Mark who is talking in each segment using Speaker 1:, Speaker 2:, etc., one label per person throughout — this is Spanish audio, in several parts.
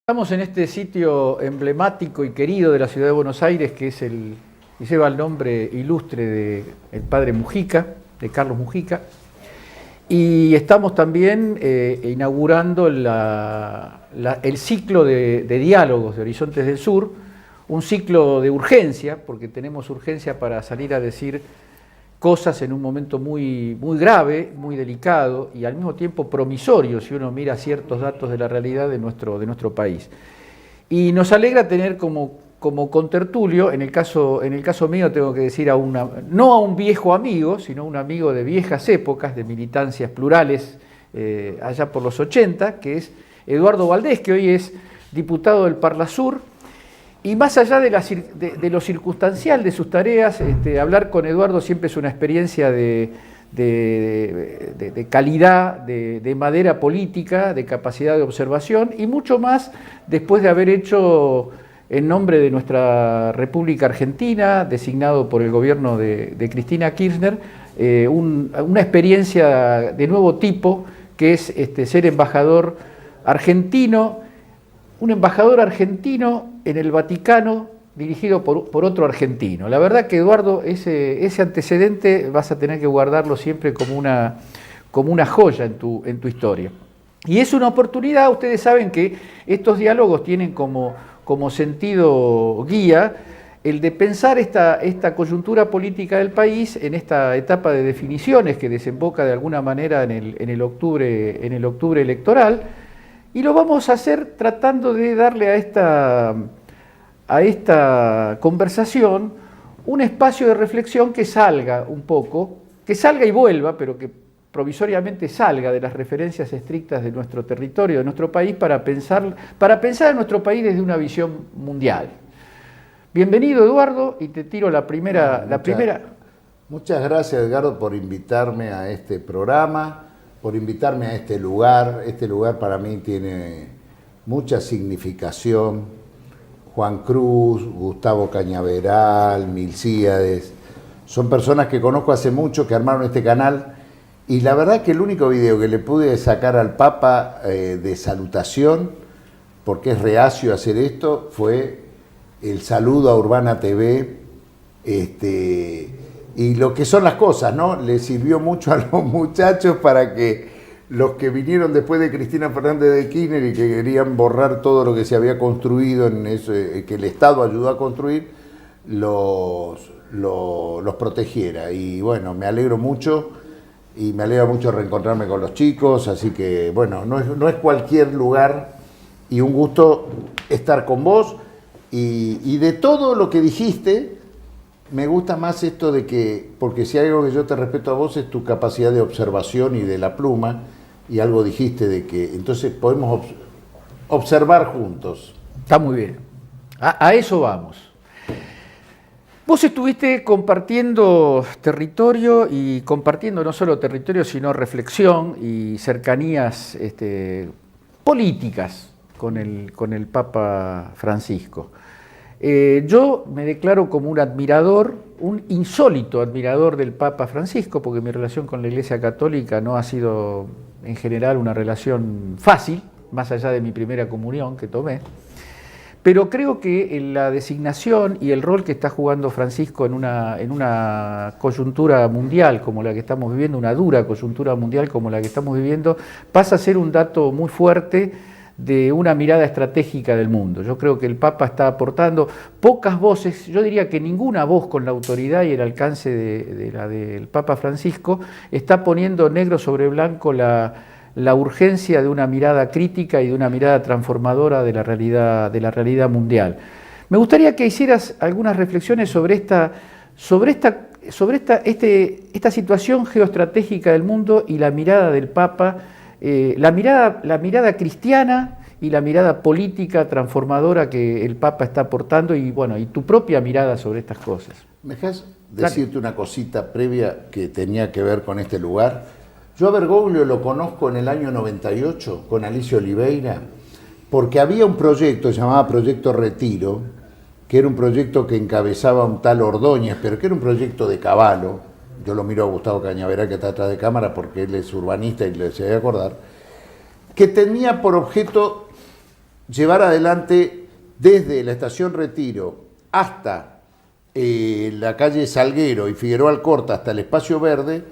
Speaker 1: Estamos en este sitio emblemático y querido de la ciudad de Buenos Aires, que lleva el nombre ilustre del padre Mujica, de Carlos Mujica, y estamos también inaugurando el ciclo de diálogos de Horizontes del Sur, un ciclo de urgencia, porque tenemos urgencia para salir a decir cosas en un momento muy grave, muy delicado y al mismo tiempo promisorio si uno mira ciertos datos de la realidad de nuestro país. Y nos alegra tener como contertulio, en el caso mío tengo que decir no a un viejo amigo, sino a un amigo de viejas épocas, de militancias plurales allá por los 80, que es Eduardo Valdés, que hoy es diputado del Parlasur. Y más allá de lo circunstancial de sus tareas, hablar con Eduardo siempre es una experiencia de calidad, de madera política, de capacidad de observación y mucho más después de haber hecho en nombre de nuestra República Argentina, designado por el gobierno de Cristina Kirchner, una experiencia de nuevo tipo que es ser embajador argentino, un embajador argentino en el Vaticano dirigido por otro argentino. La verdad que, Eduardo, ese antecedente vas a tener que guardarlo siempre como una joya en tu historia. Y es una oportunidad, ustedes saben que estos diálogos tienen como sentido guía el de pensar esta coyuntura política del país en esta etapa de definiciones que desemboca de alguna manera en el octubre electoral. Y lo vamos a hacer tratando de darle a esta conversación un espacio de reflexión que salga un poco, que salga y vuelva, pero que provisoriamente salga de las referencias estrictas de nuestro territorio, de nuestro país, para pensar en nuestro país desde una visión mundial. Bienvenido, Eduardo, y te tiro la primera.
Speaker 2: Muchas gracias, Edgardo, por invitarme a este programa, por invitarme a este lugar. Este lugar para mí tiene mucha significación. Juan Cruz, Gustavo Cañaveral, Milcíades, son personas que conozco hace mucho, que armaron este canal, y la verdad que el único video que le pude sacar al Papa de salutación, porque es reacio a hacer esto, fue el saludo a Urbana TV, y lo que son las cosas, ¿no? Le sirvió mucho a los muchachos para que los que vinieron después de Cristina Fernández de Kirchner y que querían borrar todo lo que se había construido, que el Estado ayudó a construir, los protegiera. Y bueno, me alegro mucho y me alegra mucho reencontrarme con los chicos, así que bueno, no es cualquier lugar y un gusto estar con vos. Y de todo lo que dijiste, me gusta más esto de que, porque si hay algo que yo te respeto a vos es tu capacidad de observación y de la pluma, y algo dijiste de que entonces podemos observar juntos.
Speaker 1: Está muy bien, a eso vamos. Vos estuviste compartiendo territorio y compartiendo no solo territorio, sino reflexión y cercanías políticas con el Papa Francisco. Yo me declaro como un admirador, un insólito admirador del Papa Francisco, porque mi relación con la Iglesia Católica no ha sido en general una relación fácil, más allá de mi primera comunión que tomé, pero creo que la designación y el rol que está jugando Francisco en una coyuntura mundial como la que estamos viviendo, una dura coyuntura mundial como la que estamos viviendo, pasa a ser un dato muy fuerte de una mirada estratégica del mundo. Yo creo que el Papa está aportando pocas voces, yo diría que ninguna voz con la autoridad y el alcance de la del Papa Francisco está poniendo negro sobre blanco la urgencia de una mirada crítica y de una mirada transformadora de la realidad mundial. Me gustaría que hicieras algunas reflexiones sobre esta situación geoestratégica del mundo y la mirada del Papa, la mirada cristiana y la mirada política transformadora que el Papa está aportando y tu propia mirada sobre estas cosas.
Speaker 2: ¿Me dejas decirte una cosita previa que tenía que ver con este lugar? Yo a Bergoglio lo conozco en el año 98 con Alicia Oliveira, porque había un proyecto, se llamaba Proyecto Retiro, que era un proyecto que encabezaba un tal Ordóñez, pero que era un proyecto de Cavallo. Yo lo miro a Gustavo Cañaveral, que está atrás de cámara, porque él es urbanista y se debe acordar, que tenía por objeto llevar adelante desde la estación Retiro hasta la calle Salguero y Figueroa Alcorta hasta el Espacio Verde,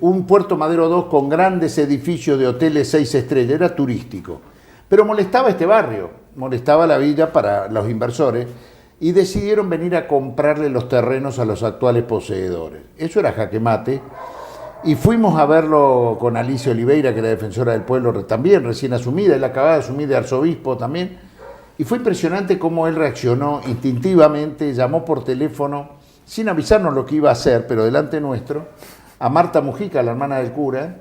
Speaker 2: un Puerto Madero 2 con grandes edificios de hoteles 6 estrellas, era turístico. Pero molestaba este barrio, molestaba la villa para los inversores y decidieron venir a comprarle los terrenos a los actuales poseedores. Eso era jaque mate. Y fuimos a verlo con Alicia Oliveira, que era defensora del pueblo también, recién asumida, él acababa de asumir de arzobispo también, y fue impresionante cómo él reaccionó instintivamente, llamó por teléfono, sin avisarnos lo que iba a hacer, pero delante nuestro, a Marta Mujica, la hermana del cura,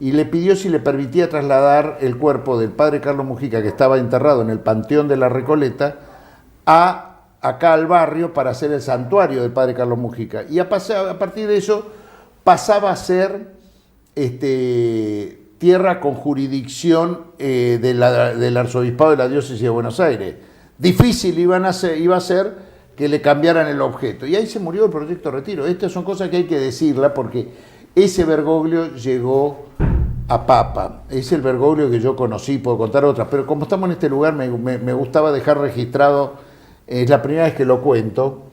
Speaker 2: y le pidió si le permitía trasladar el cuerpo del padre Carlos Mujica, que estaba enterrado en el Panteón de la Recoleta, acá al barrio para hacer el santuario del padre Carlos Mujica. Y a partir de eso pasaba a ser tierra con jurisdicción del arzobispado de la diócesis de Buenos Aires. Difícil iba a ser que le cambiaran el objeto. Y ahí se murió el proyecto Retiro. Estas son cosas que hay que decirlas porque ese Bergoglio llegó a Papa. Es el Bergoglio que yo conocí, puedo contar otras, pero como estamos en este lugar me gustaba dejar registrado, es la primera vez que lo cuento.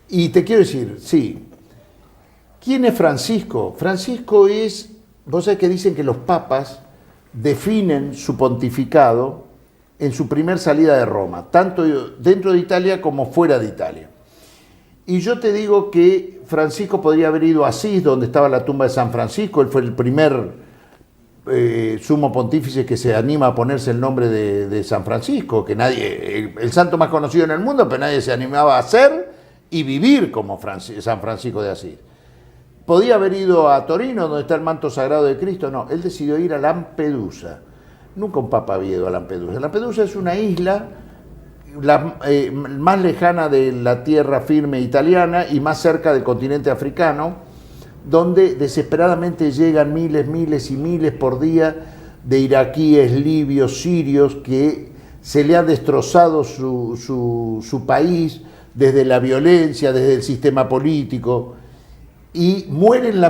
Speaker 2: Y te quiero decir, sí, ¿quién es Francisco? Francisco es, vos sabés que dicen que los papas definen su pontificado en su primer salida de Roma, tanto dentro de Italia como fuera de Italia. Y yo te digo que Francisco podría haber ido a Asís, donde estaba la tumba de San Francisco. Él fue el primer sumo pontífice que se anima a ponerse el nombre de San Francisco, que nadie, el santo más conocido en el mundo, pero nadie se animaba a ser y vivir como San Francisco de Asís. Podía haber ido a Torino, donde está el manto sagrado de Cristo. No, él decidió ir a Lampedusa. Nunca un papa había ido a Lampedusa. Lampedusa es una isla más lejana de la tierra firme italiana y más cerca del continente africano, donde desesperadamente llegan miles y miles por día de iraquíes, libios, sirios, que se le ha destrozado su país desde la violencia, desde el sistema político, y mueren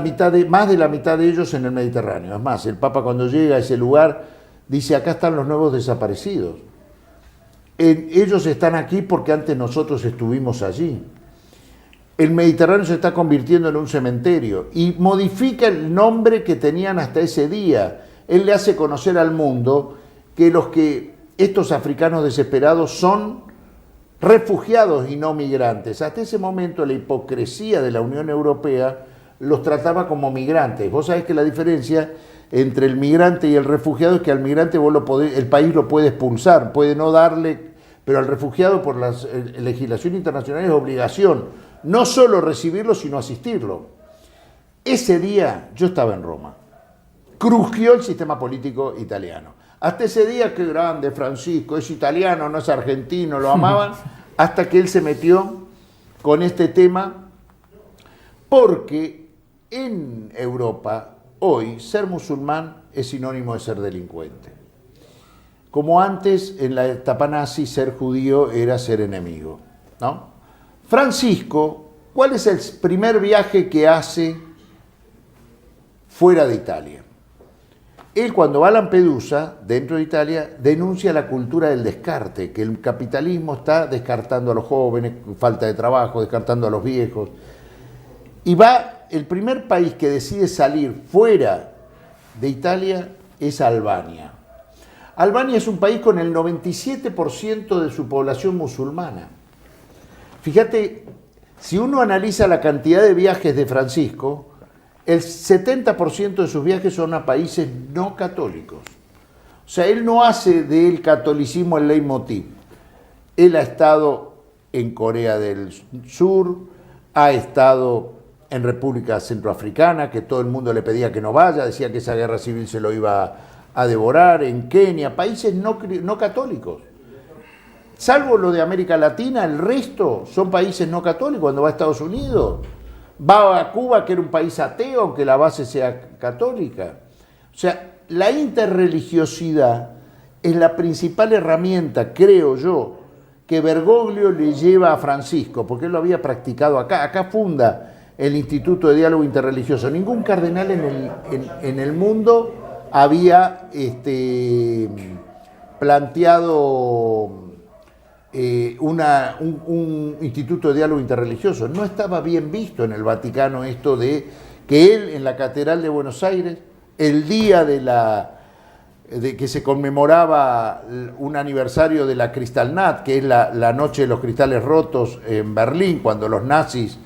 Speaker 2: más de la mitad de ellos en el Mediterráneo. Es más, el Papa cuando llega a ese lugar dice: acá están los nuevos desaparecidos. Ellos están aquí porque antes nosotros estuvimos allí. El Mediterráneo se está convirtiendo en un cementerio y modifica el nombre que tenían hasta ese día. Él le hace conocer al mundo que estos africanos desesperados son refugiados y no migrantes. Hasta ese momento la hipocresía de la Unión Europea los trataba como migrantes. Vos sabés que la diferencia entre el migrante y el refugiado es que al migrante el país lo puede expulsar, puede no darle, pero al refugiado por la legislación internacional es obligación no solo recibirlo, sino asistirlo. Ese día yo estaba en Roma. Crujió el sistema político italiano. Hasta ese día, qué grande Francisco, es italiano, no es argentino, lo amaban, hasta que él se metió con este tema, porque en Europa hoy ser musulmán es sinónimo de ser delincuente. Como antes en la etapa nazi ser judío era ser enemigo, ¿no? Francisco, ¿cuál es el primer viaje que hace fuera de Italia? Él cuando va a Lampedusa, dentro de Italia, denuncia la cultura del descarte, que el capitalismo está descartando a los jóvenes, falta de trabajo, descartando a los viejos. Y el primer país que decide salir fuera de Italia es Albania. Albania es un país con el 97% de su población musulmana. Fíjate, si uno analiza la cantidad de viajes de Francisco, el 70% de sus viajes son a países no católicos. O sea, él no hace del catolicismo el leitmotiv. Él ha estado en Corea del Sur, ha estado en República Centroafricana, que todo el mundo le pedía que no vaya, decía que esa guerra civil se lo iba a devorar, en Kenia, países no católicos. Salvo lo de América Latina, el resto son países no católicos. Cuando va a Estados Unidos, va a Cuba, que era un país ateo, aunque la base sea católica. O sea, la interreligiosidad es la principal herramienta, creo yo, que Bergoglio le lleva a Francisco, porque él lo había practicado acá. Acá funda el Instituto de Diálogo Interreligioso. Ningún cardenal en el mundo había planteado un instituto de diálogo interreligioso. No estaba bien visto en el Vaticano esto de que él en la Catedral de Buenos Aires, el día de que se conmemoraba un aniversario de la Kristallnacht, que es la noche de los cristales rotos en Berlín, cuando los nazis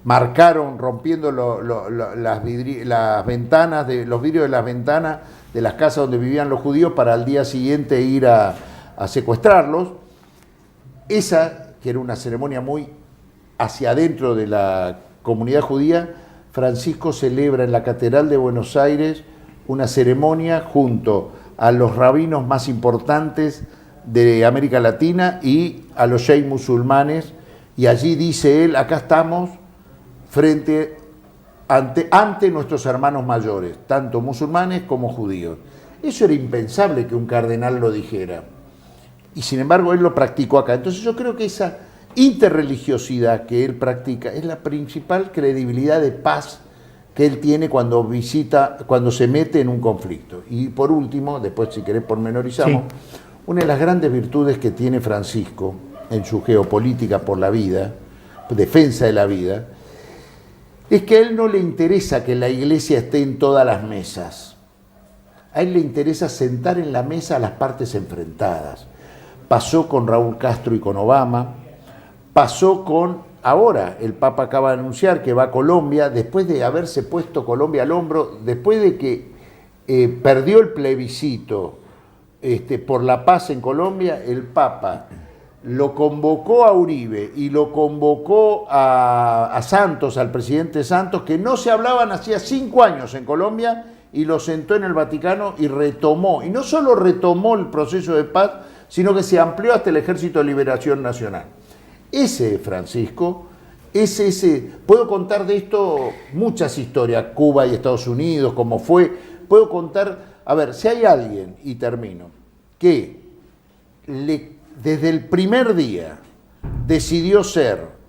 Speaker 2: marcaron rompiendo las ventanas, los vidrios de las ventanas de las casas donde vivían los judíos para al día siguiente ir a secuestrarlos. Esa, que era una ceremonia muy hacia adentro de la comunidad judía, Francisco celebra en la Catedral de Buenos Aires una ceremonia junto a los rabinos más importantes de América Latina y a los sheikh musulmanes, y allí dice él: acá estamos ante nuestros hermanos mayores, tanto musulmanes como judíos. Eso era impensable que un cardenal lo dijera, y sin embargo él lo practicó acá. Entonces yo creo que esa interreligiosidad que él practica es la principal credibilidad de paz que él tiene cuando se mete en un conflicto. Y por último, después si querés pormenorizamos, sí, una de las grandes virtudes que tiene Francisco en su geopolítica por la vida, defensa de la vida, es que a él no le interesa que la iglesia esté en todas las mesas. A él le interesa sentar en la mesa a las partes enfrentadas. Pasó con Raúl Castro y con Obama, pasó con, ahora el Papa acaba de anunciar que va a Colombia, después de haberse puesto Colombia al hombro, después de que perdió el plebiscito por la paz en Colombia, el Papa lo convocó a Uribe y lo convocó a Santos, al presidente Santos, que no se hablaban hacía 5 años en Colombia, y lo sentó en el Vaticano y retomó, y no solo retomó el proceso de paz, sino que se amplió hasta el Ejército de Liberación Nacional. Ese Francisco, puedo contar de esto muchas historias, Cuba y Estados Unidos, cómo fue, puedo contar, a ver, si hay alguien, y termino, que desde el primer día decidió ser,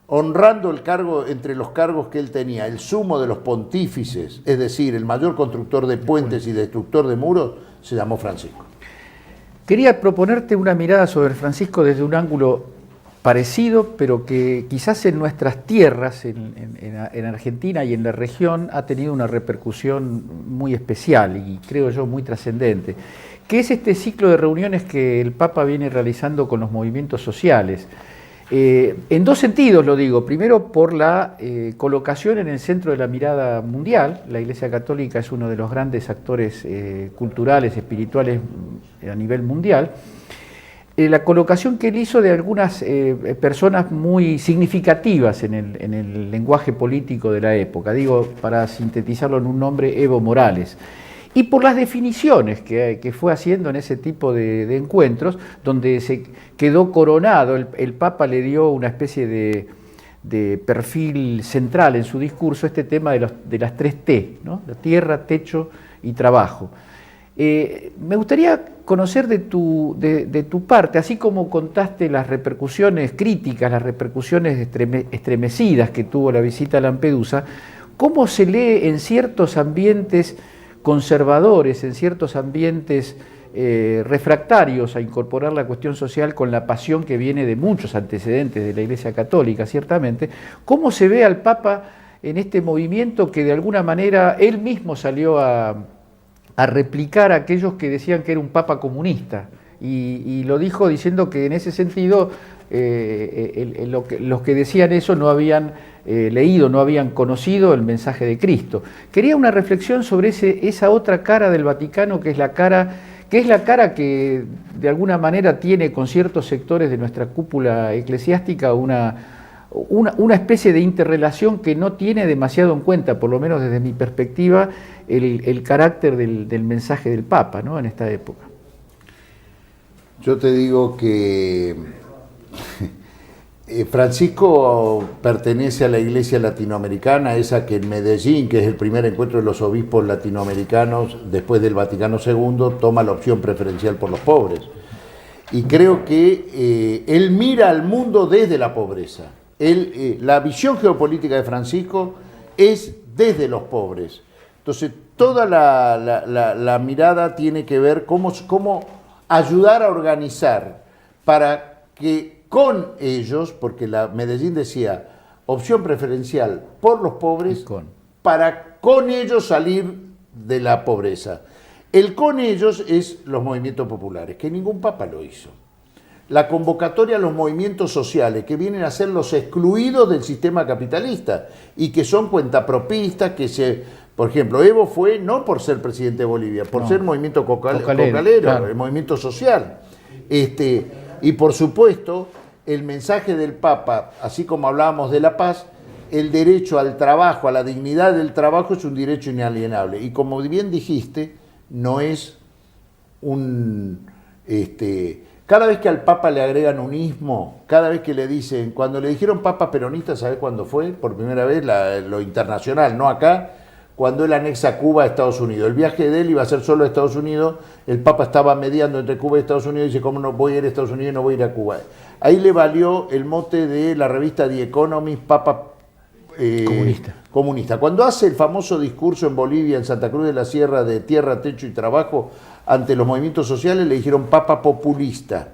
Speaker 2: honrando el cargo, entre los cargos que él tenía, el sumo de los pontífices, es decir, el mayor constructor de puentes y destructor de muros, se llamó Francisco.
Speaker 1: Quería proponerte una mirada sobre Francisco desde un ángulo parecido, pero que quizás en nuestras tierras, en Argentina y en la región, ha tenido una repercusión muy especial y creo yo muy trascendente, que es este ciclo de reuniones que el Papa viene realizando con los movimientos sociales. En dos sentidos lo digo. Primero, por la colocación en el centro de la mirada mundial. La Iglesia Católica es uno de los grandes actores culturales, espirituales a nivel mundial. La colocación que él hizo de algunas personas muy significativas en el lenguaje político de la época. Digo, para sintetizarlo en un nombre, Evo Morales. Y por las definiciones que fue haciendo en ese tipo de encuentros, donde se quedó coronado, el Papa le dio una especie de perfil central en su discurso, este tema de las 3 T, ¿no? La tierra, techo y trabajo. Me gustaría conocer de tu parte, así como contaste las repercusiones críticas, las repercusiones estremecidas que tuvo la visita a Lampedusa, ¿cómo se lee en ciertos ambientes conservadores, en ciertos ambientes refractarios a incorporar la cuestión social con la pasión que viene de muchos antecedentes de la Iglesia Católica, ciertamente? ¿Cómo se ve al Papa en este movimiento que de alguna manera él mismo salió a replicar a aquellos que decían que era un Papa comunista? Y lo dijo diciendo que en ese sentido los que decían eso no habían leído, no habían conocido el mensaje de Cristo. Quería una reflexión sobre esa otra cara del Vaticano, que es la cara que de alguna manera tiene con ciertos sectores de nuestra cúpula eclesiástica una especie de interrelación que no tiene demasiado en cuenta, por lo menos desde mi perspectiva, el carácter del mensaje del Papa, ¿no?, en esta época.
Speaker 2: Yo te digo que Francisco pertenece a la Iglesia Latinoamericana, esa que en Medellín, que es el primer encuentro de los obispos latinoamericanos después del Vaticano II, toma la opción preferencial por los pobres. Y creo que él mira al mundo desde la pobreza. La visión geopolítica de Francisco es desde los pobres. Entonces, toda la mirada tiene que ver cómo ayudar a organizar para que con ellos, porque la Medellín decía opción preferencial por los pobres, para con ellos salir de la pobreza. El con ellos es los movimientos populares, que ningún papa lo hizo. La convocatoria a los movimientos sociales, que vienen a ser los excluidos del sistema capitalista y que son cuentapropistas, por ejemplo, Evo fue no por ser presidente de Bolivia, por ser movimiento cocalero, claro. El movimiento social. Y por supuesto, el mensaje del Papa, así como hablábamos de la paz, el derecho al trabajo, a la dignidad del trabajo es un derecho inalienable. Y como bien dijiste, no es un... cada vez que al Papa le agregan un ismo, cada vez que le dicen, cuando le dijeron Papa peronista, ¿sabes cuándo fue? Por primera vez, lo internacional, no acá, cuando él anexa Cuba a Estados Unidos. El viaje de él iba a ser solo a Estados Unidos, el Papa estaba mediando entre Cuba y Estados Unidos y dice, ¿cómo no voy a ir a Estados Unidos y no voy a ir a Cuba? Ahí le valió el mote de la revista The Economist, Papa comunista. Cuando hace el famoso discurso en Bolivia, en Santa Cruz de la Sierra, de tierra, techo y trabajo, ante los movimientos sociales, le dijeron Papa populista.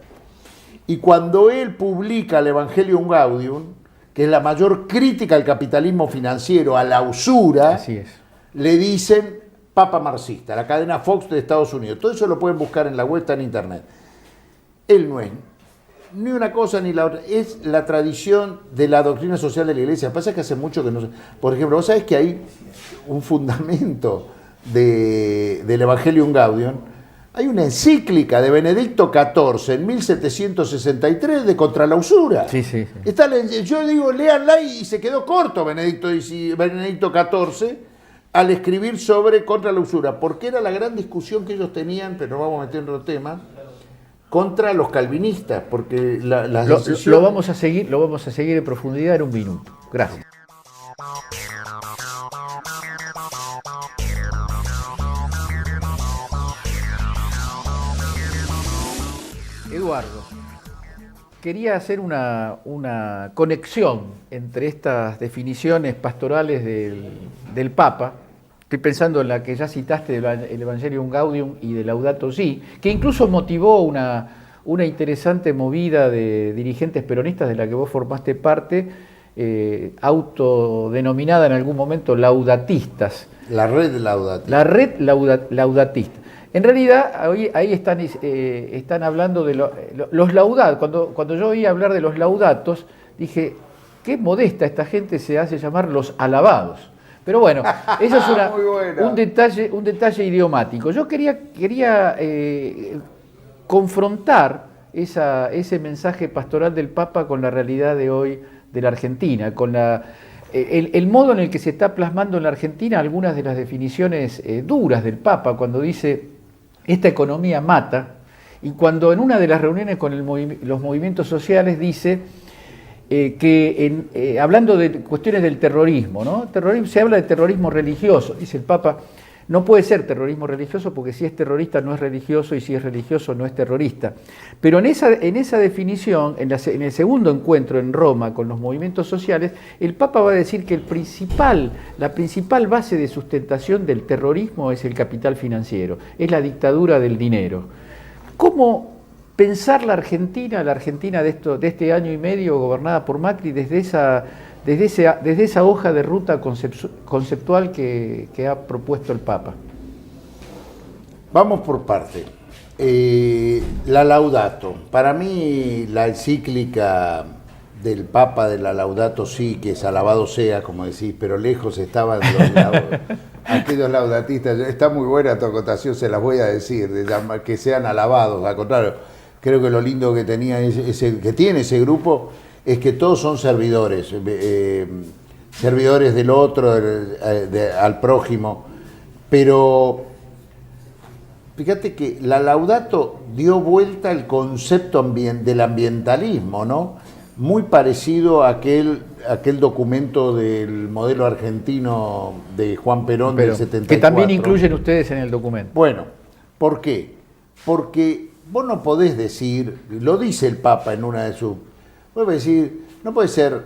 Speaker 2: Y cuando él publica el Evangelium Gaudium, que es la mayor crítica al capitalismo financiero, a la usura,
Speaker 1: así es,
Speaker 2: le dicen Papa marxista, la cadena Fox de Estados Unidos. Todo eso lo pueden buscar en la web, está en internet. Él no es ni una cosa ni la otra, es la tradición de la doctrina social de la Iglesia. Pasa que hace mucho que no se... Por ejemplo, vos sabés que hay un fundamento del Evangelium Gaudium. Hay una encíclica de Benedicto XIV en 1763 de contra la usura.
Speaker 1: Sí.
Speaker 2: Yo digo, léanla y se quedó corto Benedicto XIV al escribir sobre contra la usura, porque era la gran discusión que ellos tenían, pero no vamos a meter en otro tema, contra los calvinistas, porque
Speaker 1: lo vamos a seguir en profundidad en un minuto. Gracias. Eduardo, quería hacer una conexión entre estas definiciones pastorales del Papa. Estoy pensando en la que ya citaste, el Evangelium Gaudium y de Laudato Si, que incluso motivó una interesante movida de dirigentes peronistas de la que vos formaste parte, autodenominada en algún momento laudatistas.
Speaker 2: La red laudatista.
Speaker 1: La red laudatista. En realidad, ahí están hablando de los laudatos. Cuando yo oí hablar de los laudatos, dije, qué modesta esta gente se hace llamar los alabados. Pero bueno, eso es un detalle idiomático. Yo quería confrontar ese mensaje pastoral del Papa con la realidad de hoy de la Argentina, con el modo en el que se está plasmando en la Argentina algunas de las definiciones duras del Papa, cuando dice, esta economía mata, y cuando en una de las reuniones con los movimientos sociales dice que hablando de cuestiones del terrorismo, ¿no? Se habla de terrorismo religioso, dice el Papa, no puede ser terrorismo religioso porque si es terrorista no es religioso y si es religioso no es terrorista. Pero en esa definición, en el segundo encuentro en Roma con los movimientos sociales, el Papa va a decir que la principal base de sustentación del terrorismo es el capital financiero, es la dictadura del dinero. ¿Cómo pensar la Argentina de este año y medio gobernada por Macri desde esa hoja de ruta conceptual que ha propuesto el Papa?
Speaker 2: Vamos por parte. La Laudato. Para mí la encíclica del Papa de la Laudato Si, que es alabado sea, como decís, pero lejos estaban aquellos laudatistas. Está muy buena tu acotación, se las voy a decir, que sean alabados. Al contrario, creo que lo lindo que tiene ese grupo es que todos son servidores, servidores del otro, al prójimo. Pero fíjate que la Laudato dio vuelta al concepto del ambientalismo, ¿no? Muy parecido a aquel documento del modelo argentino de Juan Perón del 74.
Speaker 1: Que también incluyen ustedes en el documento.
Speaker 2: Bueno, ¿por qué? Porque vos no podés decir, lo dice el Papa en una de sus... Vos podés decir, no puede ser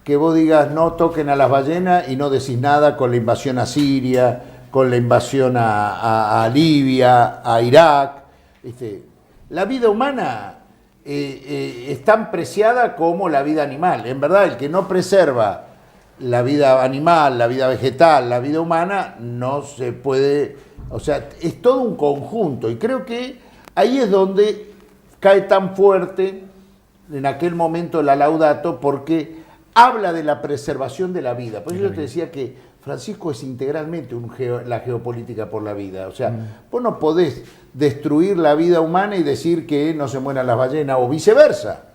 Speaker 2: que vos digas no toquen a las ballenas y no decís nada con la invasión a Siria, con la invasión a Libia, a Irak. la vida humana es tan preciada como la vida animal. En verdad, el que no preserva la vida animal, la vida vegetal, la vida humana, no se puede, o sea, es todo un conjunto, y creo que ahí es donde cae tan fuerte en aquel momento la Laudato, porque habla de la preservación de la vida. Por eso yo te decía que Francisco es integralmente la geopolítica por la vida. O sea, vos no podés destruir la vida humana y decir que no se mueran las ballenas, o viceversa.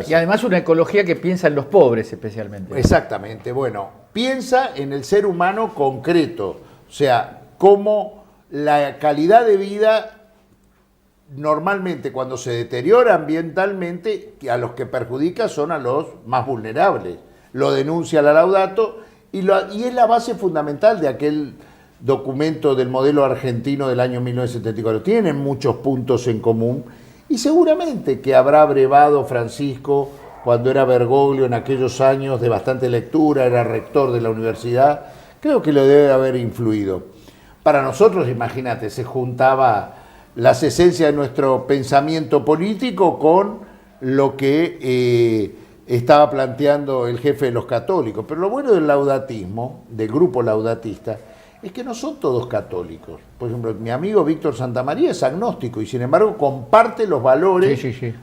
Speaker 1: Y además una ecología que piensa en los pobres especialmente.
Speaker 2: Exactamente. Bueno, piensa en el ser humano concreto. O sea, cómo la calidad de vida normalmente cuando se deteriora ambientalmente, a los que perjudica son a los más vulnerables. Lo denuncia la Laudato y es la base fundamental de aquel documento del modelo argentino del año 1974. Tienen muchos puntos en común y seguramente que habrá abrevado Francisco cuando era Bergoglio en aquellos años de bastante lectura, era rector de la universidad. Creo que lo debe haber influido. Para nosotros, imagínate, se juntaba las esencias de nuestro pensamiento político con lo que estaba planteando el jefe de los católicos. Pero lo bueno del laudatismo, del grupo laudatista, es que no son todos católicos. Por ejemplo, mi amigo Víctor Santamaría es agnóstico y sin embargo comparte los valores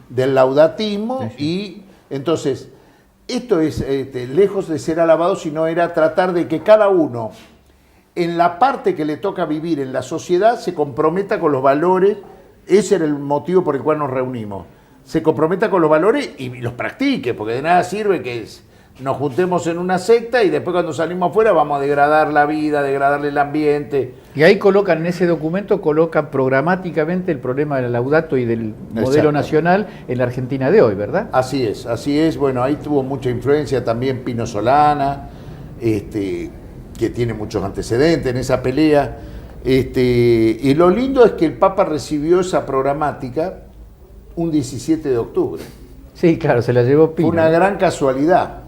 Speaker 2: del laudatismo y entonces esto es lejos de ser alabado, sino era tratar de que cada uno en la parte que le toca vivir en la sociedad se comprometa con los valores. Ese era el motivo por el cual nos reunimos. Se comprometa con los valores y los practique, porque de nada sirve que nos juntemos en una secta y después cuando salimos afuera vamos a degradar la vida, degradarle el ambiente.
Speaker 1: Y ahí colocan, en ese documento, colocan programáticamente el problema del Laudato y del modelo nacional en la Argentina de hoy, ¿verdad?
Speaker 2: Así es, así es. Bueno, ahí tuvo mucha influencia también Pino Solana, que tiene muchos antecedentes en esa pelea. Y lo lindo es que el Papa recibió esa programática un 17 de octubre.
Speaker 1: Sí, claro, se la llevó Pino.
Speaker 2: Fue una gran casualidad.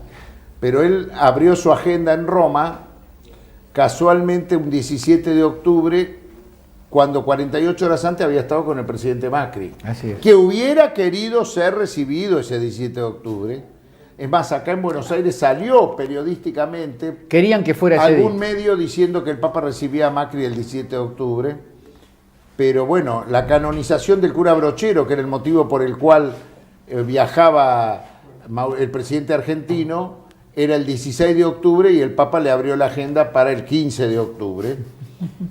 Speaker 2: Pero él abrió su agenda en Roma, casualmente un 17 de octubre, cuando 48 horas antes había estado con el presidente Macri.
Speaker 1: Así es.
Speaker 2: Que hubiera querido ser recibido ese 17 de octubre. Es más, acá en Buenos Aires salió periodísticamente.
Speaker 1: Querían que fuera ese
Speaker 2: algún
Speaker 1: día.
Speaker 2: medio diciendo que el Papa recibía a Macri el 17 de octubre. Pero bueno, la canonización del cura Brochero, que era el motivo por el cual viajaba el presidente argentino, era el 16 de octubre y el Papa le abrió la agenda para el 15 de octubre.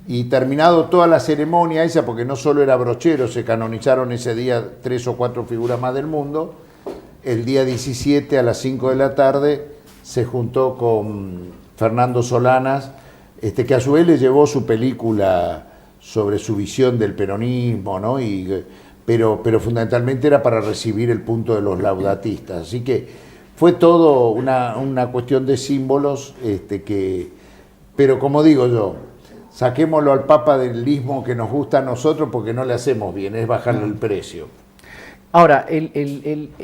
Speaker 2: Y terminado toda la ceremonia esa, porque no solo era Brochero, se canonizaron ese día 3 o 4 figuras más del mundo, el día 17 a las 5 de la tarde se juntó con Fernando Solanas, que a su vez le llevó su película sobre su visión del peronismo, ¿no? Pero fundamentalmente era para recibir el punto de los laudatistas. Así que fue todo una cuestión de símbolos, pero como digo yo, saquémoslo al Papa del ismo que nos gusta a nosotros porque no le hacemos bien, es bajarle el precio.
Speaker 1: Ahora,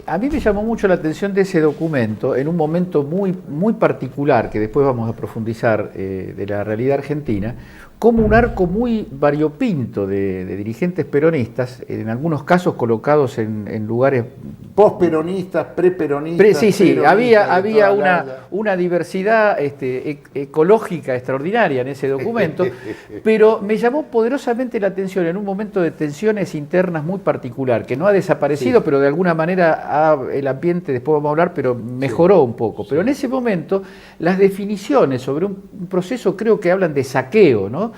Speaker 1: a mí me llamó mucho la atención de ese documento en un momento muy, muy particular, que después vamos a profundizar, de la realidad argentina, como un arco muy variopinto de dirigentes peronistas, en algunos casos colocados en lugares...
Speaker 2: Posperonistas, preperonistas...
Speaker 1: Sí, había una diversidad ecológica extraordinaria en ese documento, pero me llamó poderosamente la atención en un momento de tensiones internas muy particular, que no ha desaparecido, pero de alguna manera el ambiente, después vamos a hablar, pero mejoró un poco. Pero en ese momento, las definiciones sobre un proceso creo que hablan de saqueo, ¿no?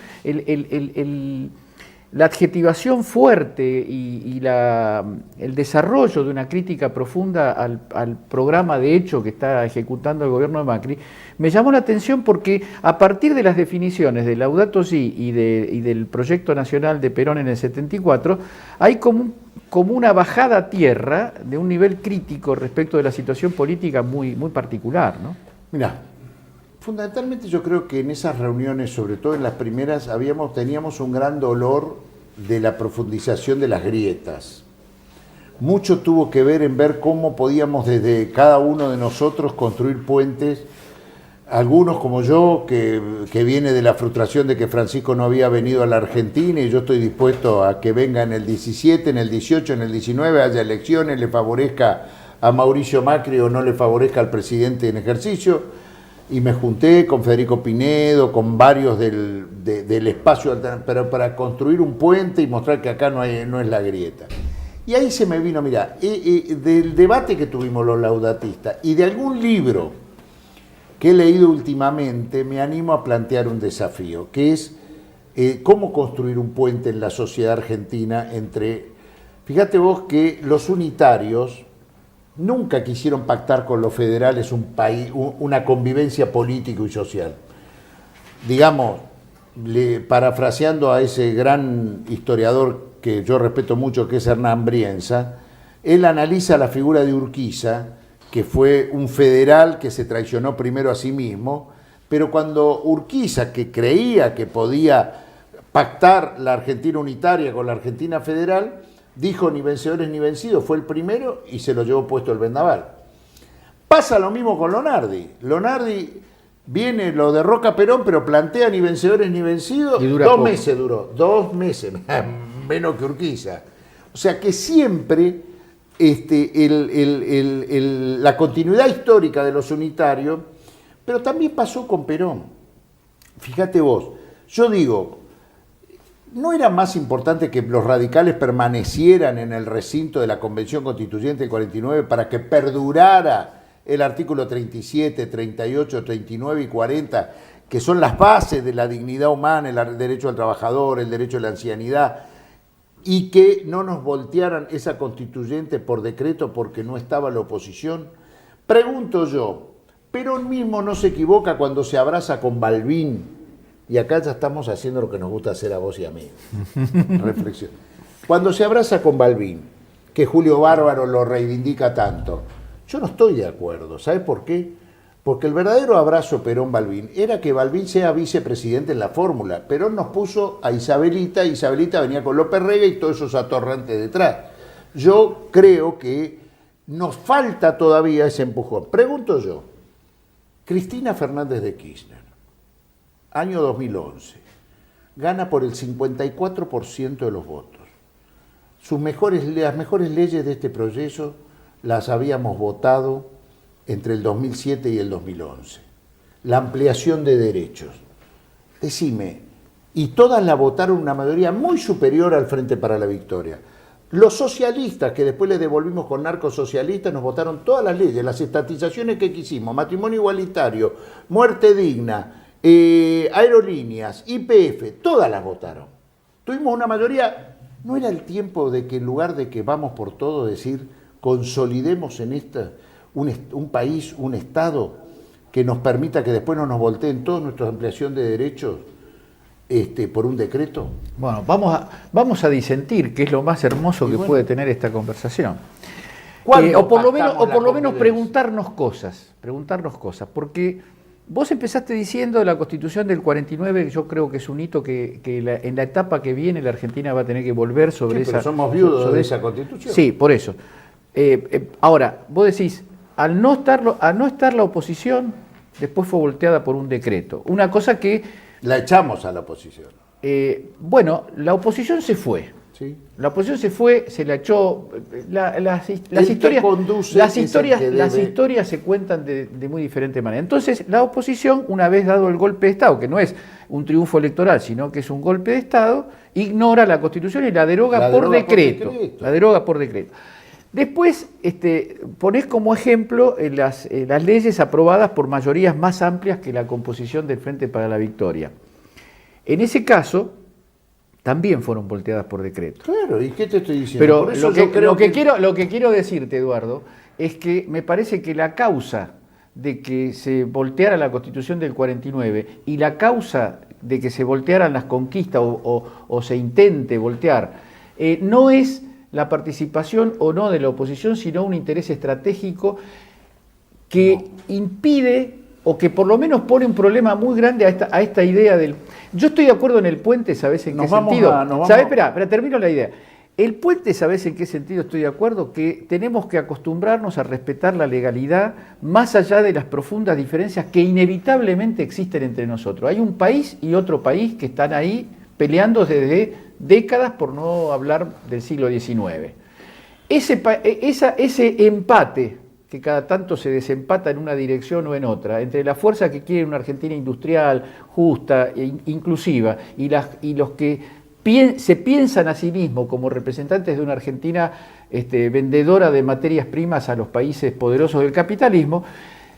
Speaker 1: La adjetivación fuerte y el desarrollo de una crítica profunda al programa de hecho que está ejecutando el gobierno de Macri, me llamó la atención porque a partir de las definiciones de Laudato Si y del proyecto nacional de Perón en el 74, hay como una bajada a tierra de un nivel crítico respecto de la situación política muy, muy particular, ¿no?
Speaker 2: Mirá, fundamentalmente yo creo que en esas reuniones, sobre todo en las primeras, teníamos un gran dolor de la profundización de las grietas. Mucho tuvo que ver en ver cómo podíamos desde cada uno de nosotros construir puentes algunos como yo, que viene de la frustración de que Francisco no había venido a la Argentina, y yo estoy dispuesto a que venga en el 17, en el 18, en el 19, haya elecciones, le favorezca a Mauricio Macri o no le favorezca al presidente en ejercicio, y me junté con Federico Pinedo, con varios del espacio, pero para construir un puente y mostrar que acá no es la grieta. Y ahí se me vino, mira, del debate que tuvimos los laudatistas y de algún libro que he leído últimamente, me animo a plantear un desafío, que es cómo construir un puente en la sociedad argentina entre... Fíjate vos que los unitarios nunca quisieron pactar con los federales un país, una convivencia política y social. Digamos, parafraseando a ese gran historiador que yo respeto mucho, que es Hernán Brienza, él analiza la figura de Urquiza, que fue un federal que se traicionó primero a sí mismo, pero cuando Urquiza, que creía que podía pactar la Argentina unitaria con la Argentina federal, dijo ni vencedores ni vencidos, fue el primero y se lo llevó puesto el vendaval. Pasa lo mismo con Lonardi. Lonardi viene, lo derroca Perón, pero plantea ni vencedores ni vencidos. 2 meses duró, 2 meses, menos que Urquiza. O sea que siempre la continuidad histórica de los unitarios, pero también pasó con Perón. Fíjate vos, yo digo, ¿no era más importante que los radicales permanecieran en el recinto de la Convención Constituyente del 49 para que perdurara el artículo 37, 38, 39 y 40, que son las bases de la dignidad humana, el derecho al trabajador, el derecho a la ancianidad, y que no nos voltearan esa constituyente por decreto porque no estaba la oposición? Pregunto yo, Perón mismo no se equivoca cuando se abraza con Balbín, y acá ya estamos haciendo lo que nos gusta hacer a vos y a mí. Reflexión. Cuando se abraza con Balbín, que Julio Bárbaro lo reivindica tanto, yo no estoy de acuerdo. ¿Sabes por qué? Porque el verdadero abrazo Perón-Balbín era que Balbín sea vicepresidente en la fórmula. Perón nos puso a Isabelita, Isabelita venía con López Rega y todos esos atorrantes detrás. Yo creo que nos falta todavía ese empujón. Pregunto yo, Cristina Fernández de Kirchner, año 2011, gana por el 54% de los votos. Las mejores leyes de este proceso las habíamos votado entre el 2007 y el 2011. La ampliación de derechos. Decime, y todas la votaron una mayoría muy superior al Frente para la Victoria. Los socialistas, que después le devolvimos con narcosocialistas, nos votaron todas las leyes, las estatizaciones que quisimos, matrimonio igualitario, muerte digna, aerolíneas, YPF, todas las votaron. Tuvimos una mayoría. ¿No era el tiempo de que en lugar de que vamos por todo, decir, consolidemos en un país, un Estado que nos permita que después no nos volteen toda nuestra ampliación de derechos por un decreto?
Speaker 1: Bueno, vamos a disentir, que es lo más hermoso que puede tener esta conversación. O por lo menos preguntarnos cosas, porque vos empezaste diciendo de la Constitución del 49, que yo creo que es un hito que en la etapa que viene la Argentina va a tener que volver sobre esa...
Speaker 2: Pero somos viudos de esa Constitución.
Speaker 1: Sí, por eso. Ahora, vos decís, al no estar la oposición, después fue volteada por un decreto. Una cosa que...
Speaker 2: La echamos a la oposición.
Speaker 1: Bueno, la oposición se fue.
Speaker 2: ¿Sí?
Speaker 1: La oposición se fue, se la echó. Las historias se cuentan de muy diferente manera. Entonces, la oposición, una vez dado el golpe de Estado, que no es un triunfo electoral, sino que es un golpe de Estado, ignora la Constitución y la deroga por decreto. La deroga por decreto. Después ponés como ejemplo las leyes aprobadas por mayorías más amplias que la composición del Frente para la Victoria. En ese caso, también fueron volteadas por decreto.
Speaker 2: Claro, ¿y qué te estoy diciendo?
Speaker 1: Pero
Speaker 2: por eso
Speaker 1: lo que quiero decirte, Eduardo, es que me parece que la causa de que se volteara la Constitución del 49 y la causa de que se voltearan las conquistas o se intente voltear, no es la participación o no de la oposición, sino un interés estratégico que impide o que por lo menos pone un problema muy grande a esta idea del... Yo estoy de acuerdo en el puente, ¿sabes en qué sentido? ¿Sabes? Espera, termino la idea. El puente, ¿sabés en qué sentido estoy de acuerdo? Que tenemos que acostumbrarnos a respetar la legalidad más allá de las profundas diferencias que inevitablemente existen entre nosotros. Hay un país y otro país que están ahí peleando desde décadas, por no hablar del siglo XIX. Ese empate que cada tanto se desempata en una dirección o en otra, entre la fuerza que quiere una Argentina industrial, justa e inclusiva, y los que se piensan a sí mismos como representantes de una Argentina vendedora de materias primas a los países poderosos del capitalismo,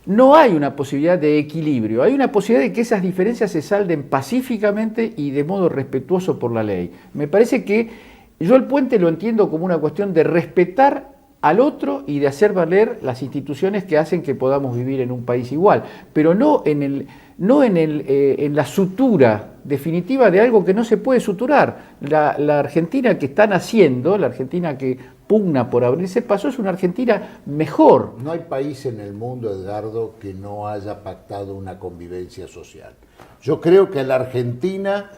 Speaker 1: no hay una posibilidad de equilibrio, hay una posibilidad de que esas diferencias se salden pacíficamente y de modo respetuoso por la ley. Me parece que yo el puente lo entiendo como una cuestión de respetar al otro y de hacer valer las instituciones que hacen que podamos vivir en un país igual, pero no en la sutura definitiva de algo que no se puede suturar. La Argentina que están haciendo, la Argentina que pugna por abrirse paso, es una Argentina mejor.
Speaker 2: No hay país en el mundo, Edgardo, que no haya pactado una convivencia social. Yo creo que a la Argentina,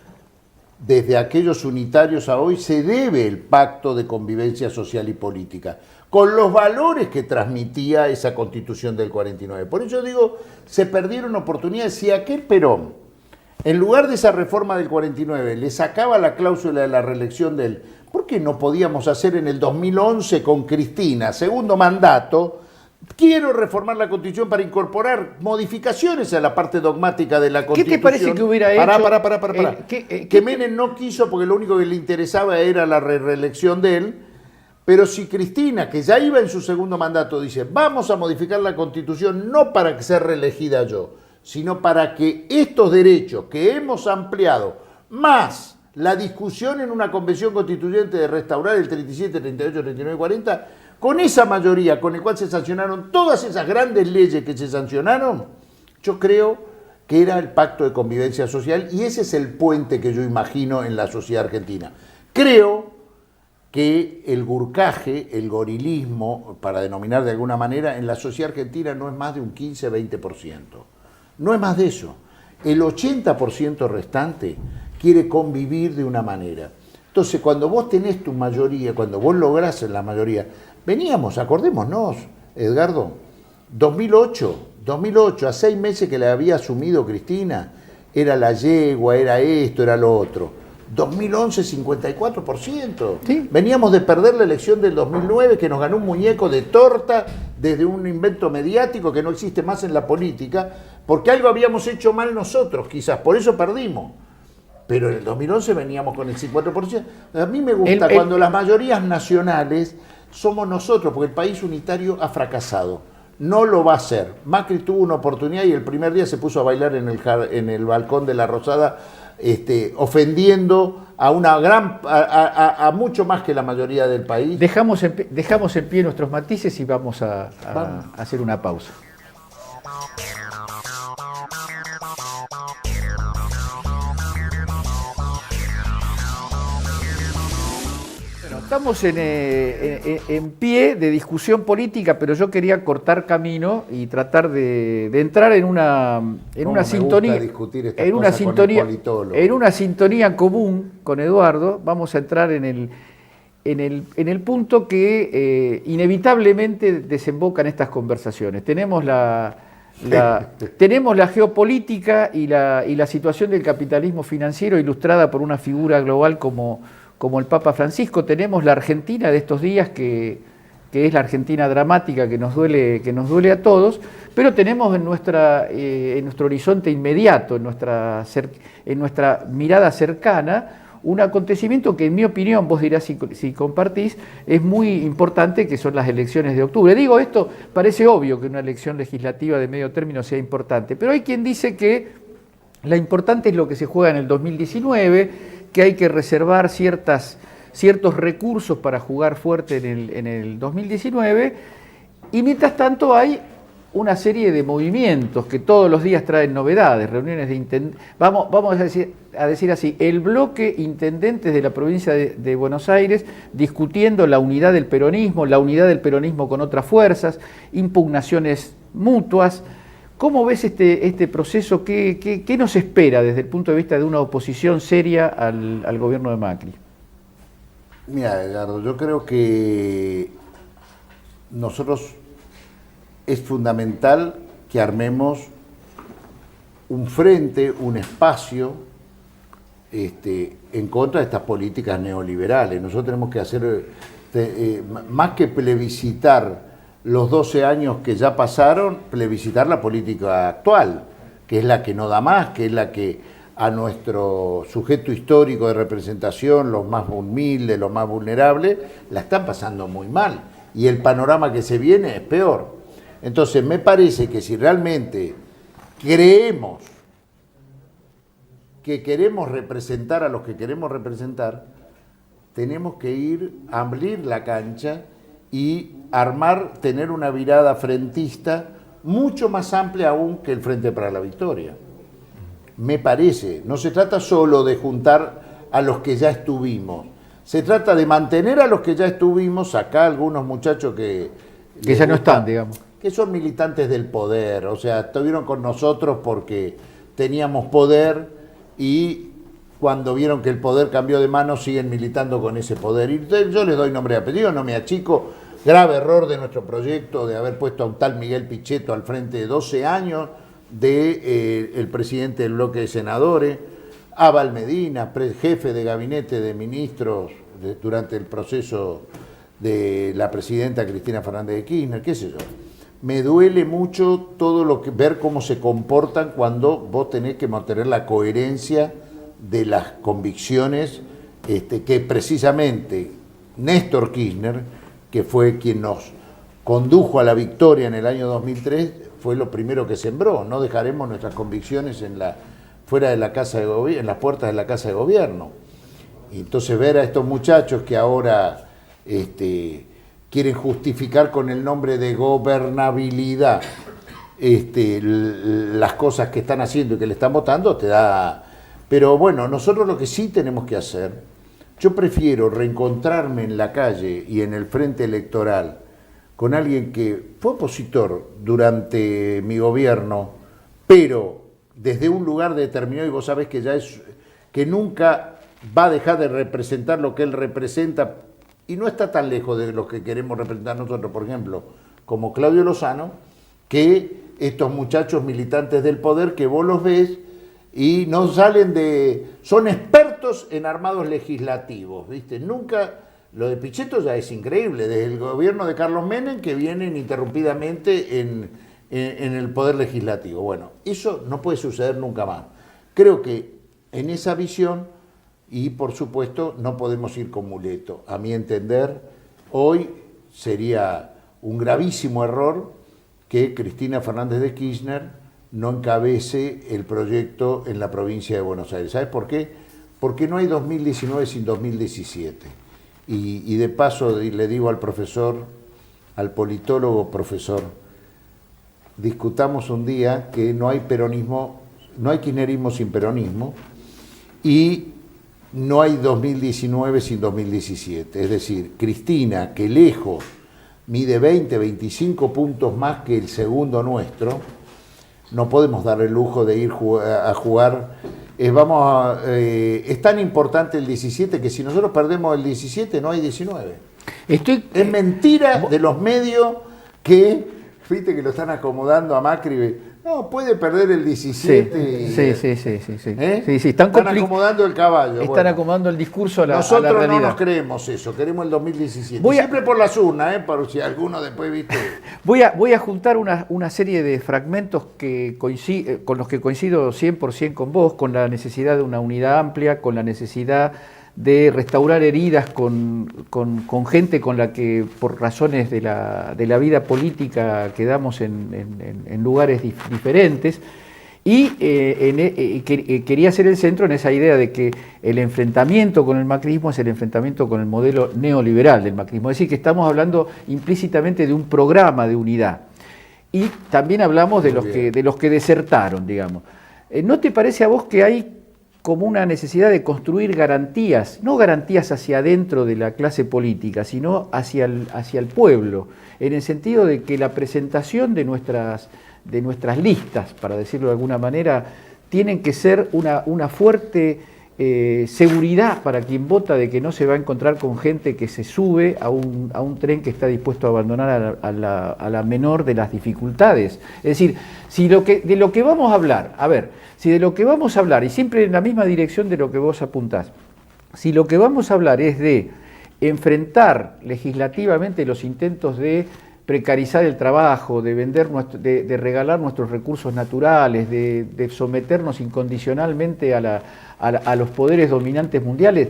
Speaker 2: desde aquellos unitarios a hoy, se debe el pacto de convivencia social y política, con los valores que transmitía esa Constitución del 49. Por eso digo, se perdieron oportunidades. Si aquel Perón, en lugar de esa reforma del 49, le sacaba la cláusula de la reelección de él, ¿por qué no podíamos hacer en el 2011 con Cristina, segundo mandato, quiero reformar la Constitución para incorporar modificaciones a la parte dogmática de la Constitución?
Speaker 1: ¿Qué te parece que hubiera hecho?
Speaker 2: Pará. Que Menem no quiso porque lo único que le interesaba era la reelección de él. Pero si Cristina, que ya iba en su segundo mandato, dice, vamos a modificar la Constitución no para ser reelegida yo, sino para que estos derechos que hemos ampliado, más la discusión en una convención constituyente de restaurar el 37, 38, 39, 40, con esa mayoría con el cual se sancionaron todas esas grandes leyes que se sancionaron, yo creo que era el pacto de convivencia social y ese es el puente que yo imagino en la sociedad argentina. Creo que el gurcaje, el gorilismo, para denominar de alguna manera, en la sociedad argentina no es más de un 15-20%. No es más de eso. El 80% restante quiere convivir de una manera. Entonces, cuando vos tenés tu mayoría, cuando vos lográs la mayoría, veníamos, acordémonos, Edgardo, 2008, a 6 meses que le había asumido Cristina, era la yegua, era esto, era lo otro. 2011, 54%. ¿Sí? Veníamos de perder la elección del 2009, que nos ganó un muñeco de torta desde un invento mediático que no existe más en la política, porque algo habíamos hecho mal nosotros, quizás, por eso perdimos. Pero en el 2011 veníamos con el 50%. A mí me gusta cuando las mayorías nacionales somos nosotros, porque el país unitario ha fracasado. No lo va a hacer. Macri tuvo una oportunidad y el primer día se puso a bailar en el balcón de la Rosada, ofendiendo a a mucho más que la mayoría del país.
Speaker 1: Dejamos en pie nuestros matices y vamos a hacer una pausa. Estamos en pie de discusión política, pero yo quería cortar camino y tratar de entrar en una sintonía, en una sintonía común con Eduardo. Vamos a entrar en el punto que inevitablemente desemboca en estas conversaciones. Tenemos la geopolítica y la situación del capitalismo financiero ilustrada por una figura global como el Papa Francisco. Tenemos la Argentina de estos días, que es la Argentina dramática que nos duele a todos, pero tenemos en nuestro horizonte inmediato, en nuestra mirada cercana, un acontecimiento que, en mi opinión, vos dirás si compartís, es muy importante, que son las elecciones de octubre. Digo, esto parece obvio que una elección legislativa de medio término sea importante, pero hay quien dice que la importante es lo que se juega en el 2019, que hay que reservar ciertos recursos para jugar fuerte en el 2019, y mientras tanto hay una serie de movimientos que todos los días traen novedades, reuniones de intendentes, vamos a decir así, el bloque intendentes de la provincia de Buenos Aires discutiendo la unidad del peronismo con otras fuerzas, impugnaciones mutuas. ¿Cómo ves este proceso? ¿Qué nos espera desde el punto de vista de una oposición seria al gobierno de Macri?
Speaker 2: Mira, Edgardo, yo creo que nosotros es fundamental que armemos un frente, un espacio en contra de estas políticas neoliberales. Nosotros tenemos que hacer, más que plebiscitar los 12 años que ya pasaron, plebiscitar la política actual, que es la que no da más, que es la que a nuestro sujeto histórico de representación, los más humildes, los más vulnerables, la están pasando muy mal. Y el panorama que se viene es peor. Entonces, me parece que si realmente creemos que queremos representar a los que queremos representar, tenemos que ir a abrir la cancha y armar, tener una virada frentista mucho más amplia aún que el Frente para la Victoria. Me parece, no se trata solo de juntar a los que ya estuvimos, se trata de mantener a los que ya estuvimos, acá algunos muchachos que
Speaker 1: ya no están, digamos.
Speaker 2: Que son militantes del poder, o sea, estuvieron con nosotros porque teníamos poder y cuando vieron que el poder cambió de mano siguen militando con ese poder. Y yo les doy nombre y apellido, no me achico. Grave error de nuestro proyecto de haber puesto a un tal Miguel Pichetto al frente de 12 años, el presidente del bloque de senadores, Abal Medina, jefe de gabinete de ministros durante el proceso de la presidenta Cristina Fernández de Kirchner, qué sé yo. Me duele mucho todo lo que ver cómo se comportan cuando vos tenés que mantener la coherencia de las convicciones que precisamente Néstor Kirchner, que fue quien nos condujo a la victoria en el año 2003, fue lo primero que sembró. No dejaremos nuestras convicciones fuera de la casa de gobierno, en las puertas de la casa de gobierno. Y entonces ver a estos muchachos que ahora quieren justificar con el nombre de gobernabilidad las cosas que están haciendo y que le están votando, te da... Pero bueno, nosotros lo que sí tenemos que hacer, yo prefiero reencontrarme en la calle y en el frente electoral con alguien que fue opositor durante mi gobierno, pero desde un lugar determinado, y vos sabés que que nunca va a dejar de representar lo que él representa, y no está tan lejos de lo que queremos representar nosotros, por ejemplo, como Claudio Lozano, que estos muchachos militantes del poder que vos los ves y no salen son expertos en armados legislativos, ¿viste? Nunca, lo de Pichetto ya es increíble, desde el gobierno de Carlos Menem que vienen interrumpidamente en el poder legislativo. Bueno, eso no puede suceder nunca más. Creo que en esa visión, y por supuesto no podemos ir con muleto. A mi entender, hoy sería un gravísimo error que Cristina Fernández de Kirchner no encabece el proyecto en la provincia de Buenos Aires. ¿Sabes por qué? Porque no hay 2019 sin 2017. Y de paso le digo al profesor, al politólogo profesor, discutamos un día que no hay peronismo, no hay kirchnerismo sin peronismo, y no hay 2019 sin 2017. Es decir, Cristina, que lejos mide 20, 25 puntos más que el segundo nuestro, no podemos dar el lujo de ir a jugar. Es tan importante el 17 que si nosotros perdemos el 17 no hay 19. Es mentira de los medios que, viste que lo están acomodando a Macri. No, puede perder el 17.
Speaker 1: Sí.
Speaker 2: Están acomodando el caballo.
Speaker 1: Están acomodando el discurso a la realidad.
Speaker 2: Nosotros no nos creemos eso, queremos el 2017. Siempre por las urnas, por si alguno después viste.
Speaker 1: Voy a juntar una serie de fragmentos con los que coincido 100% con vos, con la necesidad de una unidad amplia, con la necesidad de restaurar heridas con gente con la que por razones de la vida política quedamos en lugares diferentes, y quería hacer el centro en esa idea de que el enfrentamiento con el macrismo es el enfrentamiento con el modelo neoliberal del macrismo, es decir, que estamos hablando implícitamente de un programa de unidad, y también hablamos de los que desertaron, digamos. ¿No te parece a vos que hay como una necesidad de construir garantías, no garantías hacia adentro de la clase política, sino hacia el pueblo, en el sentido de que la presentación de nuestras listas, para decirlo de alguna manera, tienen que ser una fuerte seguridad para quien vota de que no se va a encontrar con gente que se sube a un tren que está dispuesto a abandonar a la menor de las dificultades. Es decir, si de lo que vamos a hablar, si de lo que vamos a hablar, y siempre en la misma dirección de lo que vos apuntás, si lo que vamos a hablar es de enfrentar legislativamente los intentos de precarizar el trabajo, de vender, de regalar nuestros recursos naturales, de someternos incondicionalmente a los poderes dominantes mundiales,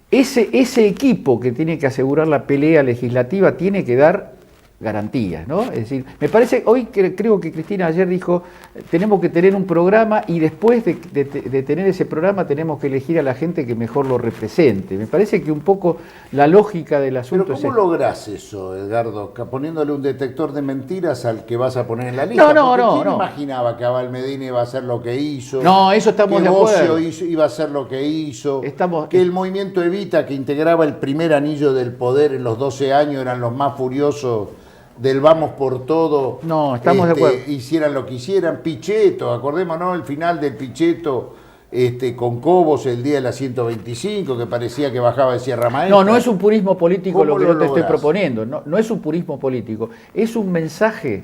Speaker 1: ese equipo que tiene que asegurar la pelea legislativa tiene que dar garantías, ¿no? Es decir, me parece, hoy creo que Cristina ayer dijo, tenemos que tener un programa y después de tener ese programa tenemos que elegir a la gente que mejor lo represente. Me parece que un poco la lógica del asunto
Speaker 2: ¿Pero cómo lográs eso, Edgardo? Poniéndole un detector de mentiras al que vas a poner en la lista. ¿Quién imaginaba que Abel Medina iba a hacer lo que hizo?
Speaker 1: No, eso estamos de acuerdo.
Speaker 2: Que Bocio iba a hacer lo que hizo. Que el movimiento Evita, que integraba el primer anillo del poder en los 12 años, eran los más furiosos del vamos por todo.
Speaker 1: No, estamos de acuerdo.
Speaker 2: Hicieran lo que hicieran. Pichetto, acordémonos el final del Pichetto con Cobos el día de la 125, que parecía que bajaba de Sierra Maestra.
Speaker 1: No es un purismo político lo que yo te estoy proponiendo. No es un purismo político. Es un mensaje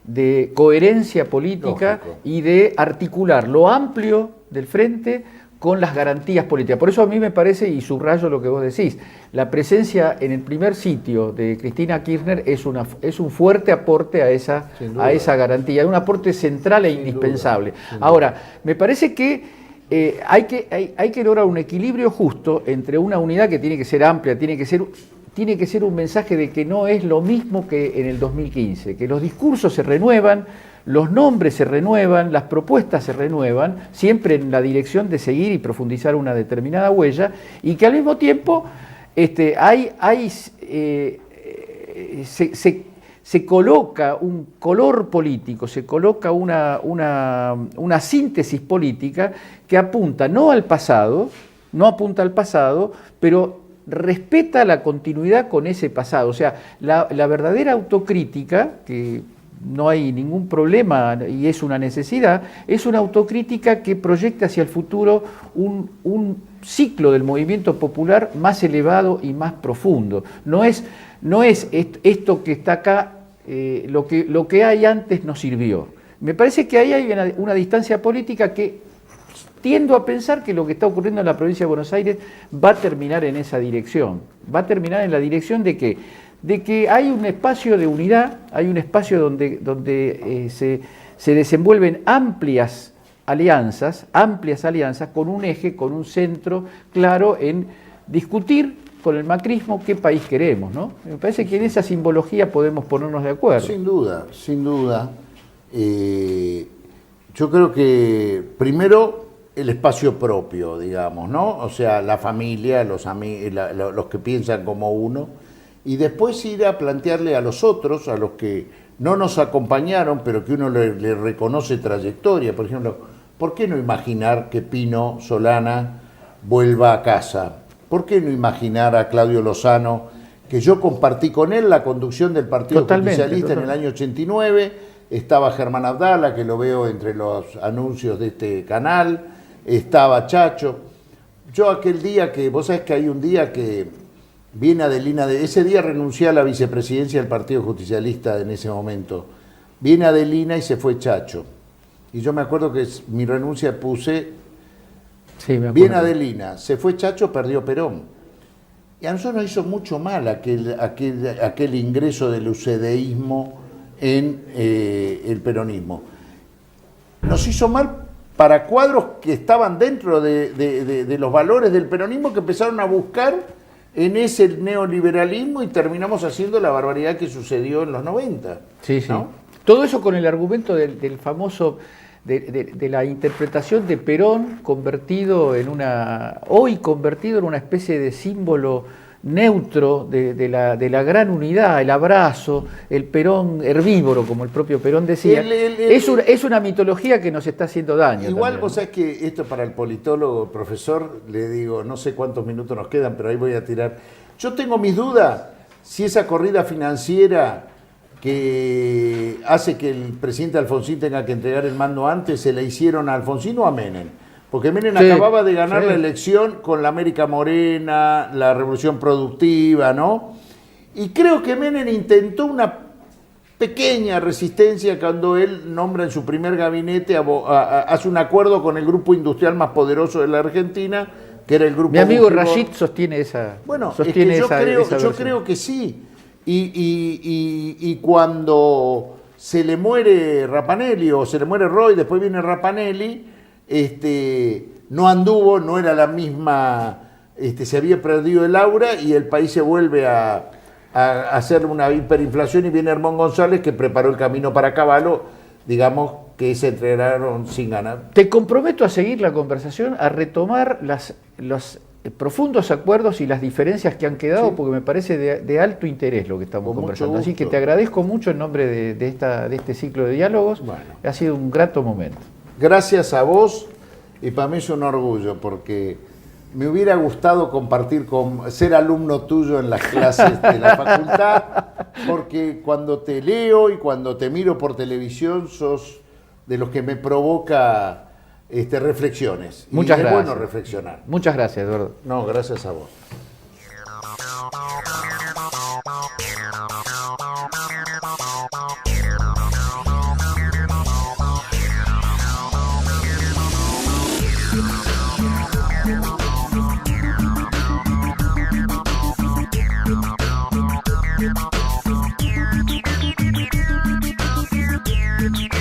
Speaker 1: de coherencia política. Lógico. Y de articular lo amplio del frente con las garantías políticas. Por eso a mí me parece, y subrayo lo que vos decís, la presencia en el primer sitio de Cristina Kirchner es un fuerte aporte a esa garantía, es un aporte central e indispensable. Ahora, me parece que hay que lograr un equilibrio justo entre una unidad que tiene que ser amplia, tiene que ser un mensaje de que no es lo mismo que en el 2015, que los discursos se renuevan, los nombres se renuevan, las propuestas se renuevan, siempre en la dirección de seguir y profundizar una determinada huella, y que al mismo tiempo se coloca un color político, se coloca una síntesis política que apunta no apunta al pasado, pero respeta la continuidad con ese pasado. O sea, la verdadera autocrítica, que no hay ningún problema y es una necesidad, es una autocrítica que proyecta hacia el futuro un ciclo del movimiento popular más elevado y más profundo. No es esto que está acá, lo que hay antes nos sirvió. Me parece que ahí hay una distancia política que tiendo a pensar que lo que está ocurriendo en la provincia de Buenos Aires va a terminar en esa dirección. Va a terminar en la dirección de que hay un espacio de unidad, hay un espacio donde se desenvuelven amplias alianzas con un eje, con un centro claro en discutir con el macrismo qué país queremos, ¿no? Me parece que en esa simbología podemos ponernos de acuerdo.
Speaker 2: Sin duda. Yo creo que primero el espacio propio, digamos, ¿no? O sea, la familia, los que piensan como uno, y después ir a plantearle a los otros, a los que no nos acompañaron, pero que uno le reconoce trayectoria. Por ejemplo, ¿por qué no imaginar que Pino Solana vuelva a casa? ¿Por qué no imaginar a Claudio Lozano, que yo compartí con él la conducción del Partido Justicialista en el año 89? Estaba Germán Abdala, que lo veo entre los anuncios de este canal, estaba Chacho. Yo aquel día vos sabés que hay un día que viene Adelina, ese día renuncié a la vicepresidencia del Partido Justicialista en ese momento. Viene Adelina y se fue Chacho. Y yo me acuerdo que mi renuncia puse, viene Adelina, se fue Chacho, perdió Perón. Y a nosotros nos hizo mucho mal aquel ingreso del ucedeísmo en el peronismo. Nos hizo mal para cuadros que estaban dentro de los valores del peronismo, que empezaron a buscar en ese neoliberalismo y terminamos haciendo la barbaridad que sucedió en los 90.
Speaker 1: Sí,
Speaker 2: ¿no?
Speaker 1: Todo eso con el argumento del famoso, de la interpretación de Perón hoy convertido en una especie de símbolo neutro de la gran unidad, el abrazo, el Perón herbívoro, como el propio Perón decía. Es una mitología que nos está haciendo daño.
Speaker 2: Igual
Speaker 1: también,
Speaker 2: vos sabés que esto para el politólogo, profesor, le digo, no sé cuántos minutos nos quedan, pero ahí voy a tirar. Yo tengo mis dudas si esa corrida financiera que hace que el presidente Alfonsín tenga que entregar el mando antes, se la hicieron a Alfonsín o a Menem. Porque Menem
Speaker 1: Sí,
Speaker 2: acababa de ganar
Speaker 1: sí.
Speaker 2: la elección con la América Morena, la Revolución Productiva, ¿no? Y creo que Menem intentó una pequeña resistencia cuando él nombra en su primer gabinete, hace un acuerdo con el grupo industrial más poderoso de la Argentina, que era el grupo
Speaker 1: Mi amigo
Speaker 2: Bujibor.
Speaker 1: Rashid sostiene esa.
Speaker 2: Bueno,
Speaker 1: sostiene
Speaker 2: es que
Speaker 1: esa
Speaker 2: yo
Speaker 1: versión.
Speaker 2: creo que sí. Y cuando se le muere Rapanelli o se le muere Roy, después viene Rapanelli, no anduvo, no era la misma, se había perdido el aura y el país se vuelve a hacer una hiperinflación y viene Hermón González que preparó el camino para Cavallo, digamos que se entregaron sin ganar.
Speaker 1: Te comprometo a seguir la conversación, a retomar los profundos acuerdos y las diferencias que han quedado,
Speaker 2: Sí.
Speaker 1: porque me parece de alto interés lo que estamos
Speaker 2: Con mucho
Speaker 1: conversando. Así que
Speaker 2: gusto.
Speaker 1: te agradezco mucho en nombre de este ciclo de diálogos.
Speaker 2: Bueno.
Speaker 1: Ha sido un grato momento.
Speaker 2: Gracias a vos, y para mí es un orgullo, porque me hubiera gustado ser alumno tuyo en las clases de la facultad, porque cuando te leo y cuando te miro por televisión sos de los que me provoca reflexiones.
Speaker 1: Muchas
Speaker 2: y es
Speaker 1: gracias.
Speaker 2: bueno reflexionar.
Speaker 1: Muchas gracias, Eduardo.
Speaker 2: No, gracias a vos.
Speaker 3: Thank you.